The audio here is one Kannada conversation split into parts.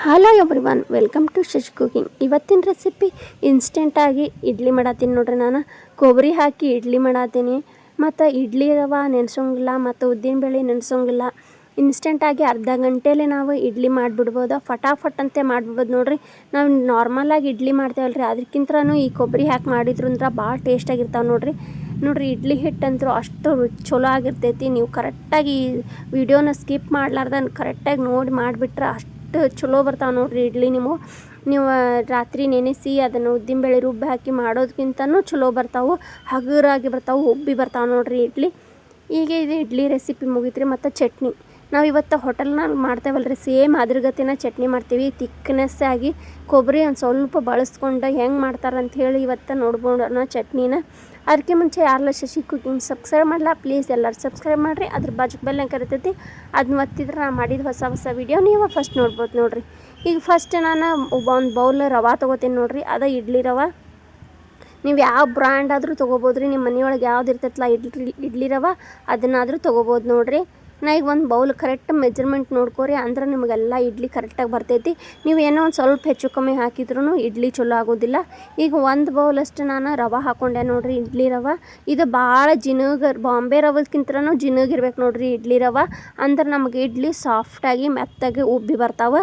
Hello everyone, welcome to Shashi cooking. ಇವತ್ತಿನ ರೆಸಿಪಿ ಇನ್ಸ್ಟೆಂಟಾಗಿ ಇಡ್ಲಿ ಮಾಡತ್ತೀನಿ ನೋಡ್ರಿ. ನಾನು ಕೊಬ್ಬರಿ ಹಾಕಿ ಇಡ್ಲಿ ಮಾಡತ್ತೀನಿ. ಮತ್ತು ಇಡ್ಲಿ ರವೆ ನೆನೆಸೋಂಗಿಲ್ಲ ಮತ್ತು ಉದ್ದಿನಬೇಳೆ ನೆನೆಸೋಂಗಿಲ್ಲ. ಇನ್ಸ್ಟೆಂಟಾಗಿ ಅರ್ಧ ಗಂಟೆಯಲ್ಲಿ ನಾವು ಇಡ್ಲಿ ಮಾಡಿಬಿಡ್ಬೋದು. ಫಟಾಫಟ್ ಅಂತೆ ಮಾಡಿಬಿಡ್ಬೋದು ನೋಡ್ರಿ. ನಾವು ನಾರ್ಮಲಾಗಿ ಇಡ್ಲಿ ಮಾಡ್ತೇವಲ್ರಿ, ಅದಕ್ಕಿಂತನೂ ಈ ಕೊಬ್ಬರಿ ಹಾಕಿ ಮಾಡಿದ್ರು ಅಂದ್ರೆ ಭಾಳ ಟೇಸ್ಟಾಗಿರ್ತಾವೆ ನೋಡ್ರಿ. ಇಡ್ಲಿ ಹಿಟ್ಟಂತೂ ಅಷ್ಟು ಚಲೋ ಆಗಿರ್ತೈತಿ. ನೀವು ಕರೆಕ್ಟಾಗಿ ಈ ವಿಡಿಯೋನ ಸ್ಕಿಪ್ ಮಾಡ್ಲಾರ್ದ ಕರೆಕ್ಟಾಗಿ ನೋಡಿ ಮಾಡಿಬಿಟ್ರೆ ಅಷ್ಟು ಚಲೋ ಬರ್ತಾವೆ ನೋಡ್ರಿ ಇಡ್ಲಿ. ನೀವು ರಾತ್ರಿ ನೆನೆಸಿ ಅದನ್ನು ಉದ್ದಿನಬೇಳೆ ರುಬ್ಬಿ ಹಾಕಿ ಮಾಡೋದಕ್ಕಿಂತನೂ ಚಲೋ ಬರ್ತಾವೆ, ಹಗುರಾಗಿ ಬರ್ತಾವೆ, ಉಬ್ಬಿ ಬರ್ತಾವೆ ನೋಡ್ರಿ ಇಡ್ಲಿ. ಈಗ ಇದು ಇಡ್ಲಿ ರೆಸಿಪಿ ಮುಗಿತ್ರಿ. ಮತ್ತು ಚಟ್ನಿ ನಾವು ಇವತ್ತು ಹೋಟೆಲ್ನಾಗ ಮಾಡ್ತೇವಲ್ರಿ, ಸೇಮ್ ಅದ್ರ ಗತಿನ ಚಟ್ನಿ ಮಾಡ್ತೀವಿ. ತಿಕ್ನೆಸ್ ಆಗಿ ಕೊಬ್ಬರಿ ಒಂದು ಸ್ವಲ್ಪ ಬಳಸ್ಕೊಂಡು ಹೆಂಗೆ ಮಾಡ್ತಾರೆ ಅಂತ ಹೇಳಿ ಇವತ್ತು ನೋಡ್ಬೋಣ ಚಟ್ನಿನ. ಅದಕ್ಕೆ ಮುಂಚೆ ಯಾರೆಲ್ಲ ಶಶಿ ಕುಕಿಂಗ್ ಸಬ್ಸ್ಕ್ರೈಬ್ ಮಾಡಲ್ಲ, ಪ್ಲೀಸ್ ಎಲ್ಲರೂ ಸಬ್ಸ್ಕ್ರೈಬ್ ಮಾಡಿರಿ. ಅದ್ರ ಬಾಜು ಬೆಲ್ ಕರಿತೈತಿ, ಅದನ್ನ ಒತ್ತಿದ್ರೆ ನಾನು ಮಾಡಿದ ಹೊಸ ವೀಡಿಯೋ ನೀವು ಫಸ್ಟ್ ನೋಡ್ಬೋದು ನೋಡ್ರಿ. ಈಗ ಫಸ್ಟ್ ನಾನು ಒಂದು ಬೌಲ್ ರವೆ ತೊಗೋತೀನಿ ನೋಡ್ರಿ. ಅದು ಇಡ್ಲಿ ರವೆ. ನೀವು ಯಾವ ಬ್ರ್ಯಾಂಡ್ ಆದರೂ ತೊಗೋಬೋದು ರೀ. ನಿಮ್ಮ ಮನೆಯೊಳಗೆ ಯಾವ್ದು ಇರ್ತೈತಲ್ಲ ಇಡ್ಲಿ ರವೆ ಅದನ್ನಾದರೂ ತೊಗೋಬೋದು ನೋಡ್ರಿ. ನಾ ಈಗ ಒಂದು ಬೌಲ್ ಕರೆಕ್ಟ್ ಮೆಜರ್ಮೆಂಟ್ ನೋಡ್ಕೊರಿ, ಅಂದ್ರೆ ನಿಮಗೆಲ್ಲ ಇಡ್ಲಿ ಕರೆಕ್ಟಾಗಿ ಬರ್ತೈತಿ. ನೀವು ಏನೋ ಒಂದು ಸ್ವಲ್ಪ ಹೆಚ್ಚು ಕಮ್ಮಿ ಹಾಕಿದ್ರೂ ಇಡ್ಲಿ ಚಲೋ ಆಗೋದಿಲ್ಲ. ಈಗ ಒಂದು ಬೌಲಷ್ಟು ನಾನು ರವೆ ಹಾಕ್ಕೊಂಡೆ ನೋಡ್ರಿ, ಇಡ್ಲಿ ರವೆ. ಇದು ಭಾಳ ಬಾಂಬೆ ರವೆಗಿಂತನೂ ಜಿನುಗಿರ್ಬೇಕು ನೋಡ್ರಿ ಇಡ್ಲಿ ರವೆ. ಅಂದ್ರೆ ನಮಗೆ ಇಡ್ಲಿ ಸಾಫ್ಟಾಗಿ ಮೆತ್ತಾಗಿ ಉಬ್ಬಿ ಬರ್ತಾವೆ.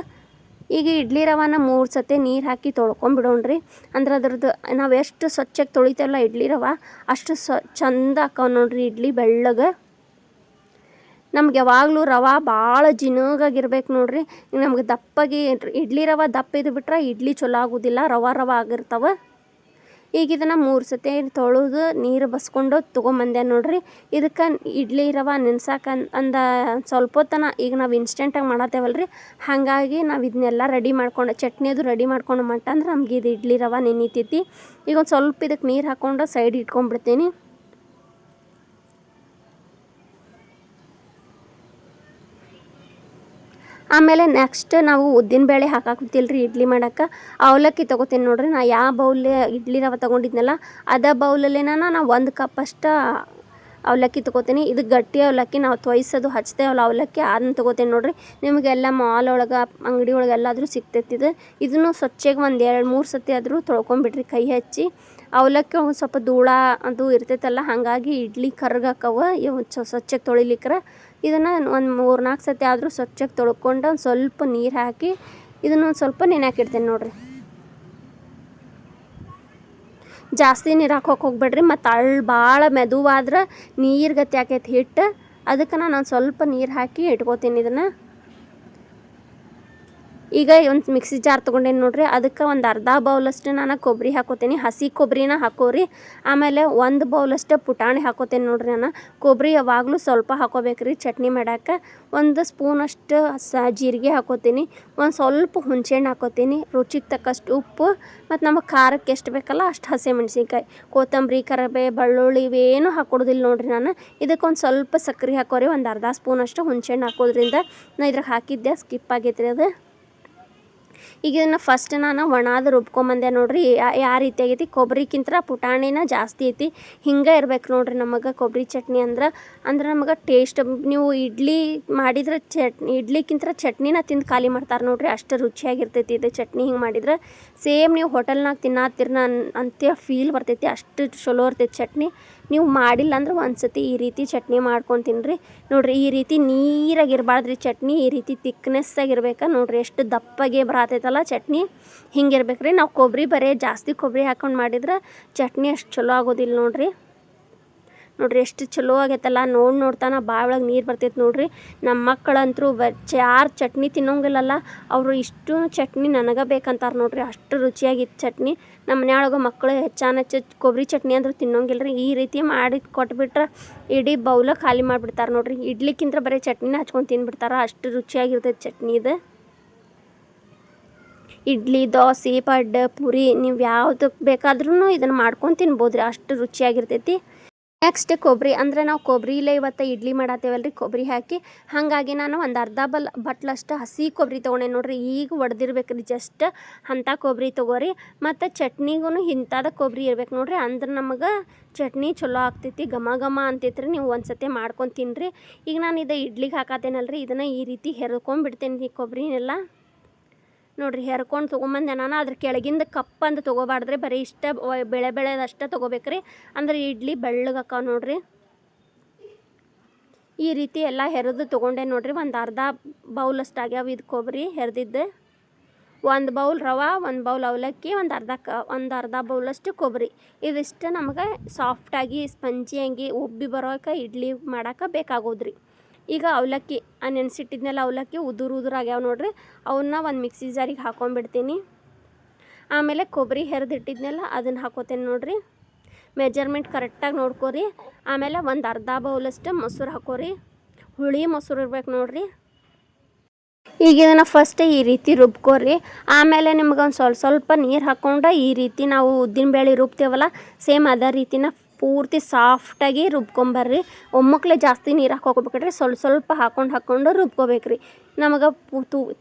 ಈಗ ಇಡ್ಲಿ ರವೆನ 3 ಸತಿ ನೀರು ಹಾಕಿ ತೊಳ್ಕೊಂಬಿಡೋಣ್ರಿ. ಅಂದ್ರೆ ಅದ್ರದ್ದು ನಾವು ಎಷ್ಟು ಸ್ವಚ್ಛಗೆ ತೊಳಿತೇವಲ್ಲ ಇಡ್ಲಿ ರವೆ ಅಷ್ಟು ಚಂದ ಹಾಕವು ನೋಡ್ರಿ ಇಡ್ಲಿ ಬೆಳ್ಳಗೆ. ನಮ್ಗೆ ಯಾವಾಗಲೂ ರವೆ ಭಾಳ ಜಿನುಗಾಗಿರ್ಬೇಕು ನೋಡ್ರಿ. ನಮ್ಗೆ ದಪ್ಪಾಗಿ ಇಡ್ಲಿ ರವೆ ದಪ್ಪ ಇದು ಬಿಟ್ರೆ ಇಡ್ಲಿ ಚಲೋ ಆಗೋದಿಲ್ಲ, ರವೆ ಆಗಿರ್ತಾವೆ. ಈಗ ಇದನ್ನು 3 ಸತಿ ತೊಳೆದು ನೀರು ಬಸ್ಕೊಂಡು ತೊಗೊಂಬಂದೆ ನೋಡ್ರಿ. ಇದಕ್ಕೆ ಇಡ್ಲಿ ರವೆ ನೆನ್ಸಾಕ ಸ್ವಲ್ಪ ಹೊತ್ತನ ಈಗ ನಾವು ಇನ್ಸ್ಟೆಂಟಾಗಿ ಮಾಡತ್ತೇವಲ್ರಿ, ಹಾಗಾಗಿ ನಾವು ಇದನ್ನೆಲ್ಲ ರೆಡಿ ಮಾಡ್ಕೊಂಡು ಚಟ್ನಿ ಅದು ರೆಡಿ ಮಾಡ್ಕೊಂಡು ಮಟ್ಟಂದ್ರೆ ನಮ್ಗೆ ಇದು ಇಡ್ಲಿ ರವೆ ನೆನಿತೈತಿ. ಈಗ ಒಂದು ಸ್ವಲ್ಪ ಇದಕ್ಕೆ ನೀರು ಹಾಕ್ಕೊಂಡು ಸೈಡ್ ಇಟ್ಕೊಂಡ್ಬಿಡ್ತೀನಿ. ಆಮೇಲೆ ನೆಕ್ಸ್ಟ್ ನಾವು ಉದ್ದಿನಬೇಳೆ ಹಾಕಾಕತ್ತಿಲ್ರಿ ಇಡ್ಲಿ ಮಾಡೋಕ್ಕೆ. ಅವಲಕ್ಕಿ ತೊಗೋತೀನಿ ನೋಡ್ರಿ. ನಾ ಯಾವ ಬೌಲ್ ಇಡ್ಲಿ ರವೆ ತೊಗೊಂಡಿದ್ನಲ್ಲ ಅದೇ ಬೌಲಲ್ಲಿ ನಾನು 1 ಕಪ್ ಅಷ್ಟು ಅವಲಕ್ಕಿ ತೊಗೋತೀನಿ. ಇದು ಗಟ್ಟಿ ಅವಲಕ್ಕಿ, ನಾವು ತೊಯ್ಸೋದು ಹಚ್ತೇವಲ್ಲ ಅವಲಕ್ಕಿ, ಅದನ್ನ ತೊಗೋತೀನಿ ನೋಡ್ರಿ. ನಿಮಗೆಲ್ಲ ಮಾಲ್ ಒಳಗೆ ಅಂಗಡಿ ಒಳಗೆ ಎಲ್ಲಾದರೂ ಸಿಗ್ತೈತಿ. ಇದನ್ನು ಸ್ವಚ್ಛಗೆ ಒಂದು 2-3 ಸತಿ ಆದರೂ ತೊಳ್ಕೊಂಬಿಡ್ರಿ ಕೈ ಹಚ್ಚಿ. ಅವಲಕ್ಕಿ ಒಂದು ಸ್ವಲ್ಪ ಧೂಳ ಅದು ಇರ್ತೈತಲ್ಲ, ಹಾಗಾಗಿ ಇಡ್ಲಿ ಕರ್ಗಾಕವ ಸ್ವಚ್ಛಗೆ ತೊಳಿಲಿಕ್ರೆ. ಇದನ್ನು ಒಂದು 3-4 ಸತಿ ಆದರೂ ಸ್ವಚ್ಛಗೆ ತೊಳ್ಕೊಂಡು ಒಂದು ಸ್ವಲ್ಪ ನೀರು ಹಾಕಿ ಇದನ್ನು ಒಂದು ಸ್ವಲ್ಪ ನೆನೆಯಾಕಿಡ್ತೇನೆ ನೋಡ್ರಿ. ಜಾಸ್ತಿ ನೀರು ಹಾಕೋಕೆ ಹೋಗ್ಬೇಡ್ರಿ, ಮತ್ತು ಭಾಳ ಮೆದುವಾದ್ರೆ ನೀರು ಗತಿ ಆಕೈತಿ ಹಿಟ್ಟು. ಅದಕ್ಕೆ ನಾನು ಸ್ವಲ್ಪ ನೀರು ಹಾಕಿ ಇಟ್ಕೋತೀನಿ ಇದನ್ನು. ಈಗ ಒಂದು ಮಿಕ್ಸಿ ಜಾರ್ ತೊಗೊಂಡೇನಿ ನೋಡ್ರಿ. ಅದಕ್ಕೆ ಒಂದು ಅರ್ಧ ಬೌಲಷ್ಟು ನಾನು ಕೊಬ್ಬರಿ ಹಾಕೋತೀನಿ. ಹಸಿ ಕೊಬ್ಬರಿನ ಹಾಕೋರಿ. ಆಮೇಲೆ 1 ಬೌಲಷ್ಟು ಪುಟಾಣಿ ಹಾಕೋತೀನಿ ನೋಡ್ರಿ. ನಾನು ಕೊಬ್ಬರಿ ಯಾವಾಗಲೂ ಸ್ವಲ್ಪ ಹಾಕೋಬೇಕ್ರಿ ಚಟ್ನಿ ಮಾಡೋಕ್ಕೆ. 1 ಸ್ಪೂನಷ್ಟು ಜೀರಿಗೆ ಹಾಕೋತೀನಿ. ಒಂದು ಸ್ವಲ್ಪ ಹುಣಸೆಹಣ್ಣು ಹಾಕೋತೀನಿ. ರುಚಿಗೆ ತಕ್ಕಷ್ಟು ಉಪ್ಪು, ಮತ್ತು ನಮಗೆ ಖಾರಕ್ಕೆ ಎಷ್ಟು ಬೇಕಲ್ಲ ಅಷ್ಟು ಹಸಿಮೆಣ್ಸಿನ್ಕಾಯಿ, ಕೊತ್ತಂಬರಿ, ಕರಿಬೇವು, ಬೆಳ್ಳುಳ್ಳಿ ಇವೇನು ಹಾಕೊಡೋದಿಲ್ಲ ನೋಡ್ರಿ. ನಾನು ಇದಕ್ಕೆ ಒಂದು ಸ್ವಲ್ಪ ಸಕ್ಕರೆ ಹಾಕೋರಿ. ಒಂದು ಅರ್ಧ ಸ್ಪೂನಷ್ಟು ಹುಣಸೆಹಣ್ಣು ಹಾಕೋದ್ರಿಂದ ನಾನು ಇದ್ರಾಗ ಹಾಕಿದ್ದೆ ಸ್ಕಿಪ್ ಆಗೈತ್ರಿ ಅದು. ಈಗ ಇದನ್ನು ಫಸ್ಟ್ ನಾನು ಒಣಾದ ರುಬ್ಕೊಂಬಂದೆ ನೋಡ್ರಿ. ಯಾವ ರೀತಿ ಆಗೈತಿ, ಕೊಬ್ಬರಿಗಿಂತ ಪುಟಾಣಿನ ಜಾಸ್ತಿ ಐತಿ. ಹಿಂಗೆ ಇರ್ಬೇಕು ನೋಡ್ರಿ ನಮಗೆ ಕೊಬ್ಬರಿ ಚಟ್ನಿ ಅಂದ್ರೆ ನಮಗೆ ಟೇಸ್ಟ್. ನೀವು ಇಡ್ಲಿ ಮಾಡಿದ್ರೆ ಇಡ್ಲಿಕ್ಕಿಂತ ಚಟ್ನಿನ ತಿಂದು ಖಾಲಿ ಮಾಡ್ತಾರೆ ನೋಡ್ರಿ, ಅಷ್ಟು ರುಚಿಯಾಗಿರ್ತೈತಿ ಇದು ಚಟ್ನಿ. ಹಿಂಗೆ ಮಾಡಿದ್ರೆ ಸೇಮ್ ನೀವು ಹೋಟೆಲ್ನಾಗ ತಿನ್ನತ್ತಿರ್ನ ಅಂತ ಫೀಲ್ ಬರ್ತೈತಿ, ಅಷ್ಟು ಚಲೋ ಇರ್ತೈತಿ ಚಟ್ನಿ. ನೀವು ಮಾಡಿಲ್ಲ ಅಂದ್ರೆ ಒಂದು ಸತಿ ಈ ರೀತಿ ಚಟ್ನಿ ಮಾಡ್ಕೊಂಡು ತಿನ್ನಿರಿ ನೋಡ್ರಿ. ಈ ರೀತಿ ನೀರಾಗಿರ್ಬಾರ್ದ್ರಿ ಚಟ್ನಿ, ಈ ರೀತಿ ತಿಕ್ನೆಸ್ ಆಗಿರ್ಬೇಕು ನೋಡ್ರಿ. ಎಷ್ಟು ದಪ್ಪಗೆ ಬರತೈತಲ್ಲ ಚಟ್ನಿ, ಹಿಂಗಿರ್ಬೇಕು ರೀ. ನಾವು ಕೊಬ್ಬರಿ ಜಾಸ್ತಿ ಕೊಬ್ಬರಿ ಹಾಕೊಂಡು ಮಾಡಿದ್ರೆ ಚಟ್ನಿ ಅಷ್ಟು ಚಲೋ ಆಗೋದಿಲ್ಲ ನೋಡ್ರಿ. ಎಷ್ಟು ಚಲೋ ಆಗೈತಲ್ಲ, ನೋಡ್ತಾನೆ ಬಾಯಿ ಒಳಗೆ ನೀರು ಬರ್ತೈತೆ ನೋಡ್ರಿ. ನಮ್ಮ ಮಕ್ಕಳಂತರೂ ಯಾರು ಚಟ್ನಿ ತಿನ್ನೋಂಗಿಲ್ಲಲ್ಲ, ಅವರು ಇಷ್ಟು ಚಟ್ನಿ ನನಗೆ ಬೇಕಂತಾರೆ ನೋಡ್ರಿ. ಅಷ್ಟು ರುಚಿಯಾಗಿತ್ತು ಚಟ್ನಿ. ನಮ್ಮ ಮನೆಯೊಳಗೆ ಮಕ್ಕಳು ಹೆಚ್ಚು ಕೊಬ್ಬರಿ ಚಟ್ನಿ ಅಂದ್ರೆ ತಿನ್ನೋಂಗಿಲ್ಲ ರೀ. ಈ ರೀತಿ ಮಾಡಿ ಕೊಟ್ಬಿಟ್ರೆ ಇಡೀ ಬೌಲ ಖಾಲಿ ಮಾಡಿಬಿಡ್ತಾರೆ ನೋಡ್ರಿ. ಇಡ್ಲಿಕ್ಕಿಂತ ಬರೀ ಚಟ್ನಿನ ಹಚ್ಕೊಂಡು ತಿಂದ್ಬಿಡ್ತಾರೆ, ಅಷ್ಟು ರುಚಿಯಾಗಿರ್ತೈತೆ ಚಟ್ನಿ ಇದು. ಇಡ್ಲಿ, ದೋಸೆ, ಪಡ್ಡು, ಪೂರಿ ನೀವು ಯಾವುದಕ್ಕೆ ಬೇಕಾದ್ರೂ ಇದನ್ನು ಮಾಡ್ಕೊಂಡು ತಿನ್ಬೋದು ರೀ, ಅಷ್ಟು ರುಚಿಯಾಗಿರ್ತೈತಿ. ನೆಕ್ಸ್ಟ್ ಕೊಬ್ಬರಿ, ಅಂದರೆ ನಾವು ಕೊಬ್ಬರಿಲೇ ಇವತ್ತು ಇಡ್ಲಿ ಮಾಡತ್ತೇವಲ್ರಿ ಕೊಬ್ಬರಿ ಹಾಕಿ. ಹಾಗಾಗಿ ನಾನು ಒಂದು ಅರ್ಧ ಬಟ್ಲಷ್ಟು ಹಸಿ ಕೊಬ್ಬರಿ ತೊಗೊಂಡೆ ನೋಡ್ರಿ. ಈಗ ಒಡೆದಿರ್ಬೇಕ್ರಿ ಜಸ್ಟ್ ಅಂಥ ಕೊಬ್ಬರಿ ತೊಗೋರಿ. ಮತ್ತು ಚಟ್ನಿಗೂ ಇಂಥದ ಕೊಬ್ಬರಿ ಇರ್ಬೇಕು ನೋಡ್ರಿ, ಅಂದ್ರೆ ನಮಗೆ ಚಟ್ನಿ ಚಲೋ ಆಗ್ತೈತಿ, ಘಮ ಅಂತೈತ್ರಿ. ನೀವು ಒಂದು ಸತಿ ಮಾಡ್ಕೊಂಡು ತಿನ್ನಿರಿ. ಈಗ ನಾನು ಇದು ಇಡ್ಲಿಗೆ ಹಾಕತ್ತೇನಲ್ರಿ, ಇದನ್ನು ಈ ರೀತಿ ಹೆರ್ಕೊಂಡ್ಬಿಡ್ತೇನೆ ಈ ಕೊಬ್ಬರಿನೆಲ್ಲ. ನೋಡಿರಿ ಹೆರ್ಕೊಂಡು ತೊಗೊಂಬಂದೆ ನಾನು. ಅದ್ರ ಕೆಳಗಿಂದ ಕಪ್ಪಂದು ತೊಗೋಬಾರ್ದ್ರಿ, ಬರೀ ಇಷ್ಟ ಬೆಳೆದಷ್ಟೇ ತೊಗೋಬೇಕ್ರಿ, ಅಂದ್ರೆ ಇಡ್ಲಿ ಬೆಳ್ಳಗಕ್ಕ ನೋಡಿರಿ. ಈ ರೀತಿ ಎಲ್ಲ ಹೆರೆದು ತೊಗೊಂಡೆ ನೋಡಿರಿ. ಒಂದು ಅರ್ಧ ಬೌಲಷ್ಟು ಆಗ್ಯಾವ ಇದು ಕೊಬ್ಬರಿ ಹೆರೆದಿದ್ದು. 1 ಬೌಲ್ ರವೆ, 1 ಬೌಲ್ ಅವಲಕ್ಕಿ, ಒಂದು ಅರ್ಧ ಬೌಲಷ್ಟು ಕೊಬ್ಬರಿ. ಇದಿಷ್ಟು ನಮಗೆ ಸಾಫ್ಟಾಗಿ ಸ್ಪಂಜಿಯಾಗಿ ಉಬ್ಬಿ ಬರೋಕೆ ಇಡ್ಲಿ ಮಾಡೋಕೆ ಬೇಕಾಗೋದ್ರಿ. ಈಗ ಅವಲಕ್ಕಿ ನೆನೆಸಿಟ್ಟಿದ್ನೆಲ್ಲ ಅವಲಕ್ಕಿ ಉದುರಾಗ್ಯಾವ ನೋಡಿರಿ. ಅವನ್ನ ಒಂದು ಮಿಕ್ಸಿ ಜಾರಿಗೆ ಹಾಕೊಂಡ್ಬಿಡ್ತೀನಿ. ಆಮೇಲೆ ಕೊಬ್ಬರಿ ಹೆರೆದಿಟ್ಟಿದ್ನೆಲ್ಲ ಅದನ್ನು ಹಾಕೋತೇನೆ ನೋಡಿರಿ. ಮೆಜರ್ಮೆಂಟ್ ಕರೆಕ್ಟಾಗಿ ನೋಡ್ಕೊರಿ. ಆಮೇಲೆ ಒಂದು ಅರ್ಧ ಬೌಲಷ್ಟು ಮೊಸರು ಹಾಕೋರಿ. ಹುಳಿ ಮೊಸರು ಇರ್ಬೇಕು ನೋಡಿರಿ. ಈಗ ಇದನ್ನು ಫಸ್ಟ್ ಈ ರೀತಿ ರುಬ್ಕೋರಿ. ಆಮೇಲೆ ನಿಮ್ಗೆ ಒಂದು ಸ್ವಲ್ಪ ನೀರು ಹಾಕ್ಕೊಂಡು ಈ ರೀತಿ ನಾವು ಉದ್ದಿನಬೇಳೆ ರುಬ್ತೇವಲ್ಲ, ಸೇಮ್ ಅದೇ ರೀತಿನ ಪೂರ್ತಿ ಸಾಫ್ಟಾಗಿ ರುಬ್ಕೊಂಬರ್ರಿ. ಒಮ್ಮಕ್ಲೆ ಜಾಸ್ತಿ ನೀರು ಹಾಕೋಬೇಕ್ರಿ, ಸ್ವಲ್ಪ ಹಾಕ್ಕೊಂಡು ರುಬ್ಕೋಬೇಕ್ರಿ. ನಮಗೆ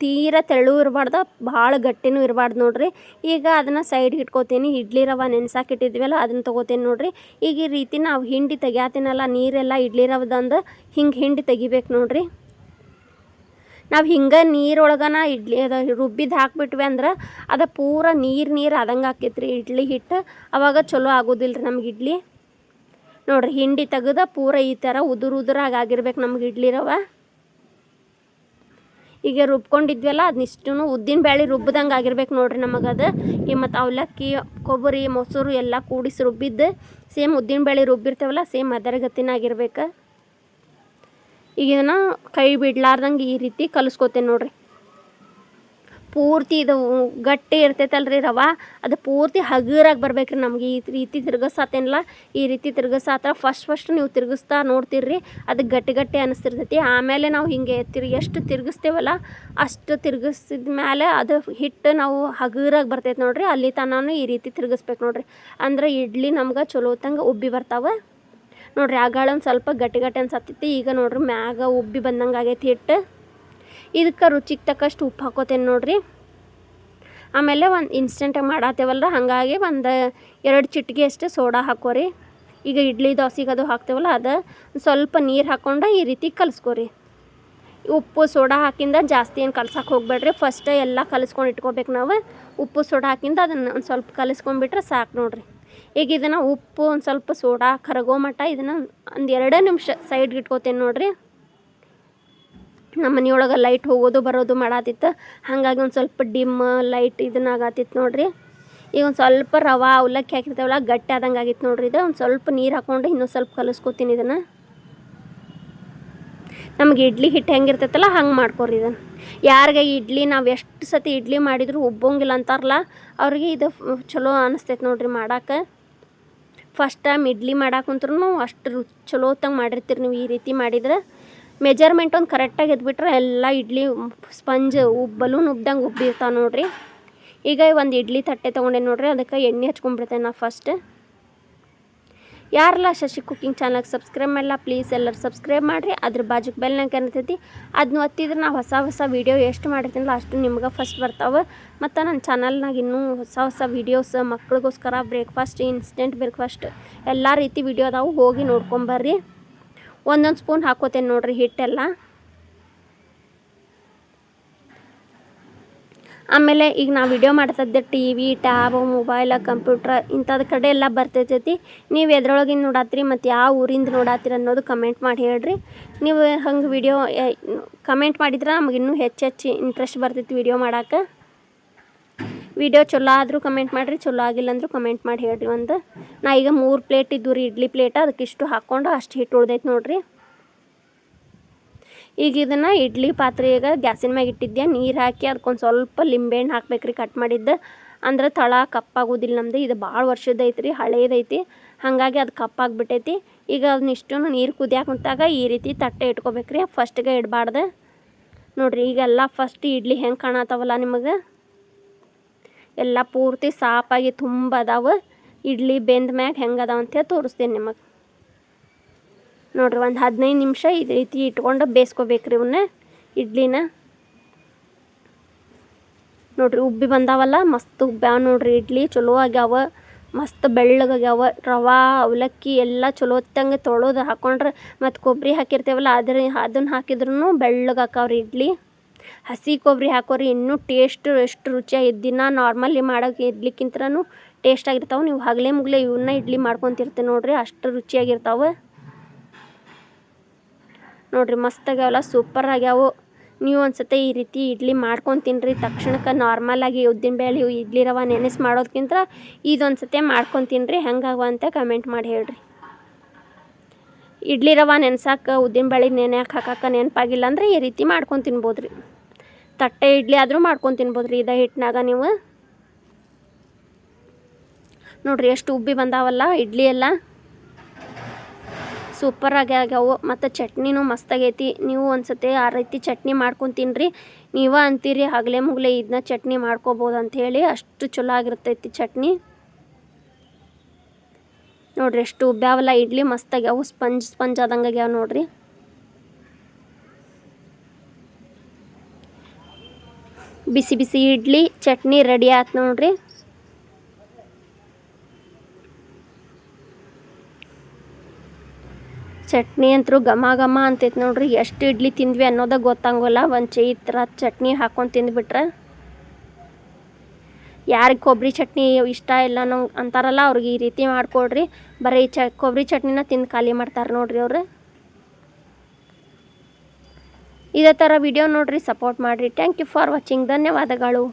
ತೀರ ತೆಳು ಇರಬಾರ್ದು, ಭಾಳ ಗಟ್ಟಿನೂ ಇರಬಾರ್ದು ನೋಡಿರಿ. ಈಗ ಅದನ್ನು ಸೈಡ್ಗೆ ಇಟ್ಕೋತೀನಿ. ಇಡ್ಲಿ ರವೆ ನೆನೆಸಾಕಿಟ್ಟಿದ್ವಲ್ಲ ಅದನ್ನು ತೊಗೋತೀನಿ ನೋಡಿರಿ. ಈಗ ಈ ರೀತಿ ನಾವು ಹಿಂಡಿ ತೆಗಿಯಾತೀನಲ್ಲ, ನೀರೆಲ್ಲ ಇಡ್ಲಿ ರವೆದಂದು ಹಿಂಗೆ ಹಿಂಡಿ ತೆಗಿಬೇಕು ನೋಡಿರಿ. ನಾವು ಹಿಂಗೆ ನೀರೊಳಗನ ಇಡ್ಲಿ ಅದು ರುಬ್ಬಿದ್ದು ಹಾಕ್ಬಿಟ್ವಿ ಅಂದ್ರೆ ಅದು ಪೂರ ನೀರು ಆದಂಗೆ ಆಕೈತ್ರಿ ಇಡ್ಲಿ ಹಿಟ್ಟು. ಅವಾಗ ಚಲೋ ಆಗೋದಿಲ್ಲ ರೀ ನಮ್ಗೆ ಇಡ್ಲಿ. ನೋಡಿರಿ ಹಿಂಡಿ ತೆಗೆದು ಪೂರ ಈ ಥರ ಉದುರಾಗಿ ಆಗಿರ್ಬೇಕು ನಮ್ಗೆ ಇಡ್ಲಿ ರವೆ. ಈಗ ರುಬ್ಕೊಂಡಿದ್ವಲ್ಲ ಅದನ್ನಿಷ್ಟು ಉದ್ದಿನಬೇಳೆ ರುಬ್ಬಿದಂಗೆ ಆಗಿರ್ಬೇಕು ನೋಡಿರಿ ನಮಗದು. ಈ ಮತ್ತು ಅವಲಕ್ಕಿ, ಕೊಬ್ಬರಿ, ಮೊಸರು ಎಲ್ಲ ಕೂಡಿಸಿ ರುಬ್ಬಿದ್ದು ಸೇಮ್ ಉದ್ದಿನಬೇಳೆ ರುಬ್ಬಿರ್ತೇವಲ್ಲ ಸೇಮ್ ಅದರ ಗತಿನ ಆಗಿರ್ಬೇಕು. ಈಗ ಇದನ್ನು ಕೈ ಬಿಡ್ಲಾರ್ದಂಗೆ ಈ ರೀತಿ ಕಲಿಸ್ಕೋತೇನೆ ನೋಡಿರಿ. ಪೂರ್ತಿ ಇದು ಗಟ್ಟಿ ಇರ್ತೈತಲ್ರಿ ರವೆ, ಅದು ಪೂರ್ತಿ ಹಗುರಾಗಿ ಬರ್ಬೇಕ್ರಿ ನಮ್ಗೆ. ಈ ರೀತಿ ತಿರ್ಗಿಸಾತೇನಲ್ಲ, ಈ ರೀತಿ ತಿರ್ಗಿಸಾತ್ರ ಫಸ್ಟ್ ನೀವು ತಿರ್ಗಿಸ್ತಾ ನೋಡ್ತೀರ್ರಿ, ಅದು ಗಟ್ಟಿ ಅನ್ನಿಸ್ತಿರ್ತೈತಿ. ಆಮೇಲೆ ನಾವು ಹಿಂಗೆ ಎಷ್ಟು ತಿರ್ಗಿಸ್ತೇವಲ್ಲ ಅಷ್ಟು ತಿರ್ಗಿಸಿದ ಮೇಲೆ ಅದು ಹಿಟ್ಟು ನಾವು ಹಗುರಾಗಿ ಬರ್ತೈತೆ ನೋಡಿರಿ. ಅಲ್ಲಿ ತನೂ ಈ ರೀತಿ ತಿರ್ಗಿಸ್ಬೇಕು ನೋಡಿರಿ. ಅಂದ್ರೆ ಇಡ್ಲಿ ನಮ್ಗೆ ಚಲೋ ಹೊತ್ತಂಗೆ ಉಬ್ಬಿ ಬರ್ತಾವೆ ನೋಡಿರಿ. ಆಗಾಳ ಒಂದು ಸ್ವಲ್ಪ ಗಟ್ಟಿ ಅನ್ಸತ್ತೈತಿ. ಈಗ ನೋಡಿರಿ ಮ್ಯಾಗ ಉಬ್ಬಿ ಬಂದಂಗೆ ಆಗೈತಿ ಹಿಟ್ಟು. ಇದಕ್ಕೆ ರುಚಿಗೆ ತಕ್ಕಷ್ಟು ಉಪ್ಪು ಹಾಕೋತೇನೆ ನೋಡಿರಿ. ಆಮೇಲೆ ಒಂದು ಇನ್ಸ್ಟೆಂಟಾಗಿ ಮಾಡತ್ತೇವಲ್ಲ, ಹಾಗಾಗಿ ಒಂದು 2 ಚಿಟಿಕೆ ಅಷ್ಟು ಸೋಡಾ ಹಾಕೋರಿ. ಈಗ ಇಡ್ಲಿ ದೋಸೆಗೆ ಅದು ಹಾಕ್ತೇವಲ್ಲ ಅದು ಸ್ವಲ್ಪ ನೀರು ಹಾಕ್ಕೊಂಡು ಈ ರೀತಿ ಕಲಿಸ್ಕೊರಿ. ಉಪ್ಪು ಸೋಡಾ ಹಾಕಿಂದ ಜಾಸ್ತಿ ಏನು ಕಲ್ಸಕ್ಕೆ ಹೋಗ್ಬೇಡ್ರಿ. ಫಸ್ಟ್ ಎಲ್ಲ ಕಲಿಸ್ಕೊಂಡು ಇಟ್ಕೋಬೇಕು ನಾವು. ಉಪ್ಪು ಸೋಡಾ ಹಾಕಿಂದ ಅದನ್ನು ಒಂದು ಸ್ವಲ್ಪ ಕಲಿಸ್ಕೊಂಡ್ಬಿಟ್ರೆ ಸಾಕು ನೋಡಿರಿ. ಈಗ ಇದನ್ನು ಉಪ್ಪು ಒಂದು ಸ್ವಲ್ಪ ಸೋಡಾ ಕರಗೋ ಮಟ್ಟ ಇದನ್ನು ಒಂದು 2 ನಿಮಿಷ ಸೈಡ್ಗೆ ಇಟ್ಕೋತೇನೆ ನೋಡಿರಿ. ನಮ್ಮ ಮನೆಯೊಳಗೆ ಲೈಟ್ ಹೋಗೋದು ಬರೋದು ಮಾಡತ್ತಿತ್ತು, ಹಾಗಾಗಿ ಒಂದು ಸ್ವಲ್ಪ ಡಿಮ್ ಲೈಟ್ ಇದನ್ನಾಗತ್ತಿತ್ತು ನೋಡಿರಿ. ಈಗ ಒಂದು ಸ್ವಲ್ಪ ರವೆ ಅವಲಕ್ಕಿ ಹಾಕಿರ್ತೇವಲ್ಲ ಗಟ್ಟಿ ಆದಂಗೆ ಆಗಿತ್ತು ನೋಡಿರಿ. ಇದು ಒಂದು ಸ್ವಲ್ಪ ನೀರು ಹಾಕ್ಕೊಂಡು ಇನ್ನೊಂದು ಸ್ವಲ್ಪ ಕಲಿಸ್ಕೊತೀನಿ ಇದನ್ನು. ನಮ್ಗೆ ಇಡ್ಲಿ ಹಿಟ್ಟು ಹೆಂಗಿರ್ತೈತಲ್ಲ ಹಂಗೆ ಮಾಡ್ಕೊರಿ ಇದನ್ನು. ಯಾರಿಗೆ ಇಡ್ಲಿ ನಾವು ಎಷ್ಟು ಸತಿ ಇಡ್ಲಿ ಮಾಡಿದ್ರು ಉಬ್ಬಂಗಿಲ್ಲ ಅಂತಾರಲ್ಲ, ಅವ್ರಿಗೆ ಇದು ಚಲೋ ಅನಿಸ್ತೈತೆ ನೋಡಿರಿ ಮಾಡೋಕೆ. ಫಸ್ಟ್ ಟೈಮ್ ಇಡ್ಲಿ ಮಾಡಾಕಂತ್ರೂ ಅಷ್ಟು ಚಲೋ ಹೊತ್ತಂಗೆ ಮಾಡಿರ್ತೀರಿ ನೀವು ಈ ರೀತಿ ಮಾಡಿದ್ರೆ. ಮೆಜರ್ಮೆಂಟ್ ಒಂದು ಕರೆಕ್ಟಾಗಿ ಎದ್ಬಿಟ್ರೆ ಎಲ್ಲ ಇಡ್ಲಿ ಸ್ಪಂಜ್ ಬಲೂನ್ ಉಬ್ದಂಗೆ ಉಬ್ಬಿರ್ತಾವೆ ನೋಡಿರಿ. ಈಗ ಒಂದು ಇಡ್ಲಿ ತಟ್ಟೆ ತೊಗೊಂಡೆ ನೋಡಿರಿ, ಅದಕ್ಕೆ ಎಣ್ಣೆ ಹಚ್ಕೊಂಡ್ಬಿಡ್ತೇನೆ ನಾ ಫಸ್ಟ್. ಯಾರೆಲ್ಲ ಶಶಿ ಕುಕಿಂಗ್ ಚಾನಲ್ಗೆ ಸಬ್ಸ್ಕ್ರೈಬ್ ಮಾಡಿಲ್ಲ ಪ್ಲೀಸ್ ಎಲ್ಲರೂ ಸಬ್ಸ್ಕ್ರೈಬ್ ಮಾಡಿರಿ. ಅದ್ರ ಬಾಜುಗೆ ಬೆಲ್ನಂಗೆ ಇರ್ತೈತಿ, ಅದನ್ನ ಒತ್ತಿದ್ರೆ ನಾವು ಹೊಸ ವೀಡಿಯೋ ಎಷ್ಟು ಮಾಡಿರ್ತೀನಲ್ಲ ಅಷ್ಟು ನಿಮ್ಗೆ ಫಸ್ಟ್ ಬರ್ತಾವೆ. ಮತ್ತು ನನ್ನ ಚಾನಲ್ನಾಗ ಇನ್ನೂ ಹೊಸ ವೀಡಿಯೋಸ್ ಮಕ್ಳಿಗೋಸ್ಕರ ಬ್ರೇಕ್ಫಾಸ್ಟ್, ಇನ್ಸ್ಟೆಂಟ್ ಬ್ರೇಕ್ಫಾಸ್ಟ್ ಎಲ್ಲ ರೀತಿ ವೀಡಿಯೋ ಅದಾವು, ಹೋಗಿ ನೋಡ್ಕೊಂಬರ್ರಿ. ಒಂದೊಂದು ಸ್ಪೂನ್ ಹಾಕೋತೇನೆ ನೋಡಿರಿ ಹಿಟ್ಟೆಲ್ಲ. ಆಮೇಲೆ ಈಗ ನಾವು ವಿಡಿಯೋ ಮಾಡ್ತಿದ್ದೆ ಟಿವಿ, ಟ್ಯಾಬ್, ಮೊಬೈಲ್, ಕಂಪ್ಯೂಟ್ರ್ ಇಂಥದ್ದು ಕಡೆ ಎಲ್ಲ ಬರ್ತೈತೈತಿ. ನೀವು ಎದ್ರೊಳಗಿಂದ ನೋಡಾತ್ರಿ ಮತ್ತು ಯಾವ ಊರಿಂದ ನೋಡಾತ್ರಿ ಅನ್ನೋದು ಕಮೆಂಟ್ ಮಾಡಿ ಹೇಳ್ರಿ. ನೀವು ಹಂಗೆ ವಿಡಿಯೋ ಕಮೆಂಟ್ ಮಾಡಿದ್ರೆ ನಮ್ಗೆ ಇನ್ನೂ ಹೆಚ್ಚು ಇಂಟ್ರೆಸ್ಟ್ ಬರ್ತೈತಿ ವಿಡಿಯೋ ಮಾಡೋಕೆ. ವಿಡಿಯೋ ಚಲೋ ಆದರೂ ಕಮೆಂಟ್ ಮಾಡಿರಿ, ಚಲೋ ಆಗಿಲ್ಲ ಅಂದರೂ ಕಮೆಂಟ್ ಮಾಡಿ ಹೇಳ್ರಿ. ನಾ ಈಗ 3 ಪ್ಲೇಟ್ ಇದ್ದು ರೀ ಇಡ್ಲಿ ಪ್ಲೇಟ್, ಅದಕ್ಕಿಷ್ಟು ಹಾಕ್ಕೊಂಡು ಅಷ್ಟು ಹಿಟ್ಟು ಉಳ್ದೈತೆ ನೋಡಿರಿ. ಈಗ ಇದನ್ನು ಇಡ್ಲಿ ಪಾತ್ರೆಗೆ ಗ್ಯಾಸಿನ ಮ್ಯಾಗ ಇಟ್ಟಿದ್ದೆ, ನೀರು ಹಾಕಿ ಅದಕ್ಕೊಂದು ಸ್ವಲ್ಪ ಲಿಂಬೆಹಣ್ಣು ಹಾಕ್ಬೇಕ್ರಿ ಕಟ್ ಮಾಡಿದ್ದು. ಅಂದ್ರೆ ತಳ ಕಪ್ಪಾಗೋದಿಲ್ಲ ನಮ್ಮದು. ಇದು ಭಾಳ ವರ್ಷದೈತೆ ರೀ, ಹಳೇದೈತಿ, ಹಾಗಾಗಿ ಅದು ಕಪ್ಪಾಗಿಬಿಟ್ಟೈತಿ. ಈಗ ಅದನ್ನಿಷ್ಟು ನೀರು ಕುದಿಯಾಕ ಕುಂತಾಗ ಈ ರೀತಿ ತಟ್ಟೆ ಇಟ್ಕೋಬೇಕ್ರಿ, ಫಸ್ಟಿಗೆ ಇಡಬಾರ್ದು ನೋಡಿರಿ. ಈಗೆಲ್ಲ ಫಸ್ಟ್ ಇಡ್ಲಿ ಹೆಂಗೆ ಕಾಣತ್ತವಲ್ಲ ನಿಮಗೆ, ಎಲ್ಲ ಪೂರ್ತಿ ಸಾಪಾಗಿ ತುಂಬ ಅದಾವೆ. ಇಡ್ಲಿ ಬೆಂದ ಮ್ಯಾಗ ಹೆಂಗೆ ಅದಾವ ಅಂತೇಳಿ ತೋರಿಸ್ತೀನಿ ನಿಮಗೆ ನೋಡಿರಿ. ಒಂದು 15 ನಿಮಿಷ ಇದು ರೀತಿ ಇಟ್ಕೊಂಡು ಬೇಯಿಸ್ಕೋಬೇಕ್ರಿ ಇವನ್ನ ಇಡ್ಲಿನ. ನೋಡಿರಿ ಉಬ್ಬಿ ಬಂದಾವಲ್ಲ, ಮಸ್ತ್ ಉಬ್ಬ್ಯಾವ ನೋಡಿರಿ ಇಡ್ಲಿ, ಚಲೋ ಆಗ್ಯಾವ, ಮಸ್ತ್ ಬೆಳ್ಳಗಾಗ್ಯಾವ. ರವೆ ಅವಲಕ್ಕಿ ಎಲ್ಲ ಚಲೋ ಹೊತ್ತಂಗೆ ತೊಳೆದು ಹಾಕ್ಕೊಂಡ್ರೆ ಮತ್ತು ಕೊಬ್ಬರಿ ಹಾಕಿರ್ತೇವಲ್ಲ ಅದನ್ನು ಹಾಕಿದ್ರೂ ಬೆಳ್ಳಗಾಕವ್ರಿ ಇಡ್ಲಿ. ಹಸಿ ಕೊಬ್ಬರಿ ಹಾಕೋರಿ ಇನ್ನೂ ಟೇಸ್ಟ್ ಎಷ್ಟು ರುಚಿಯಾಗಿ ದಿನ ನಾರ್ಮಲಿ ಮಾಡೋಕೆ ಇಡ್ಲಿಕ್ಕಿಂತನೂ ಟೇಸ್ಟ್ ಆಗಿರ್ತಾವೆ. ನೀವು ಹಗಲೇ ಮುಗಲೇ ಇವನ್ನ ಇಡ್ಲಿ ಮಾಡ್ಕೊತಿರ್ತೀವಿ ನೋಡಿರಿ, ಅಷ್ಟು ರುಚಿಯಾಗಿರ್ತಾವೆ ನೋಡಿರಿ. ಮಸ್ತಾಗ್ಯಾವಲ್ಲ, ಸೂಪರ್ ಆಗ್ಯಾವು. ನೀವು ಒಂದ್ಸತಿ ಈ ರೀತಿ ಇಡ್ಲಿ ಮಾಡ್ಕೊಂಡು ತಿನ್ನಿರಿ. ತಕ್ಷಣಕ್ಕೆ ನಾರ್ಮಲಾಗಿ ಉದ್ದಿನಬೇಳೆ ಇಡ್ಲಿ ರವೆ ನೆನೆಸಿ ಮಾಡೋದಕ್ಕಿಂತ ಇದೊಂದು ಸತಿ ಮಾಡ್ಕೊಂಡು ತಿನ್ನಿರಿ. ಹೆಂಗಾಗವ ಅಂತ ಕಮೆಂಟ್ ಮಾಡಿ ಹೇಳ್ರಿ. ಇಡ್ಲಿ ರವೆ ನೆನ್ಸಕ್ಕೆ ಉದ್ದಿನಬೇಳೆ ನೆನೆಯಕ್ಕೆ ಹಾಕಕ್ಕೆ ನೆನಪಾಗಿಲ್ಲ ಅಂದರೆ ಈ ರೀತಿ ಮಾಡ್ಕೊಂಡು ತಿನ್ಬೋದು ರೀ. ತಟ್ಟೆ ಇಡ್ಲಿ ಆದರೂ ಮಾಡ್ಕೊಂಡು ತಿನ್ಬೋದು ರೀ ಇದೇ ಹಿಟ್ಟಿನಾಗ. ನೀವು ನೋಡಿರಿ ಎಷ್ಟು ಉಬ್ಬಿ ಬಂದಾವಲ್ಲ ಇಡ್ಲಿ ಎಲ್ಲ, ಸೂಪರಾಗಿ ಆಗ್ಯಾವು. ಮತ್ತು ಚಟ್ನಿನೂ ಮಸ್ತಾಗೈತಿ. ನೀವು ಒಂದ್ಸತಿ ಆ ರೀತಿ ಚಟ್ನಿ ಮಾಡ್ಕೊಂಡು ತಿನ್ನಿರಿ. ನೀವು ಅಂತೀರಿ ಹಗಲೇ ಮುಗಲೇ ಇದನ್ನ ಚಟ್ನಿ ಮಾಡ್ಕೋಬೋದು ಅಂಥೇಳಿ, ಅಷ್ಟು ಚಲೋ ಆಗಿರ್ತೈತಿ ಚಟ್ನಿ. ನೋಡಿರಿ ಎಷ್ಟು ಉಬ್ಬ್ಯಾವಲ್ಲ ಇಡ್ಲಿ, ಮಸ್ತಾಗ್ಯಾವು. ಸ್ಪಂಜ್ ಆದಂಗೆ ಆಗ್ಯಾವ ನೋಡಿರಿ. ಬಿಸಿ ಬಿಸಿ ಇಡ್ಲಿ ಚಟ್ನಿ ರೆಡಿ ಆಯ್ತು ನೋಡಿರಿ. ಚಟ್ನಿ ಅಂತೂ ಘಮ ಘಮ ಅಂತೈತೆ ನೋಡ್ರಿ. ಎಷ್ಟು ಇಡ್ಲಿ ತಿಂದ್ವಿ ಅನ್ನೋದಾಗ ಗೊತ್ತಾಗೋಲ್ಲ. ಒಂದು ಈ ಥರ ಚಟ್ನಿ ಹಾಕ್ಕೊಂಡು ತಿಂದುಬಿಟ್ರೆ, ಯಾರಿಗೆ ಕೊಬ್ಬರಿ ಚಟ್ನಿ ಇಷ್ಟ ಇಲ್ಲ ಅನ್ನೋ ಅಂತಾರಲ್ಲ ಅವ್ರಿಗೆ ಈ ರೀತಿ ಮಾಡಿಕೊಡ್ರಿ. ಬರೀ ಕೊಬ್ಬರಿ ಚಟ್ನಿನ ತಿಂದು ಖಾಲಿ ಮಾಡ್ತಾರೆ ನೋಡ್ರಿ ಅವರು. ಇದೇ ಥರ ವಿಡಿಯೋ ನೋಡಿರಿ, ಸಪೋರ್ಟ್ ಮಾಡಿರಿ. Thank you for watching. ಧನ್ಯವಾದಗಳು.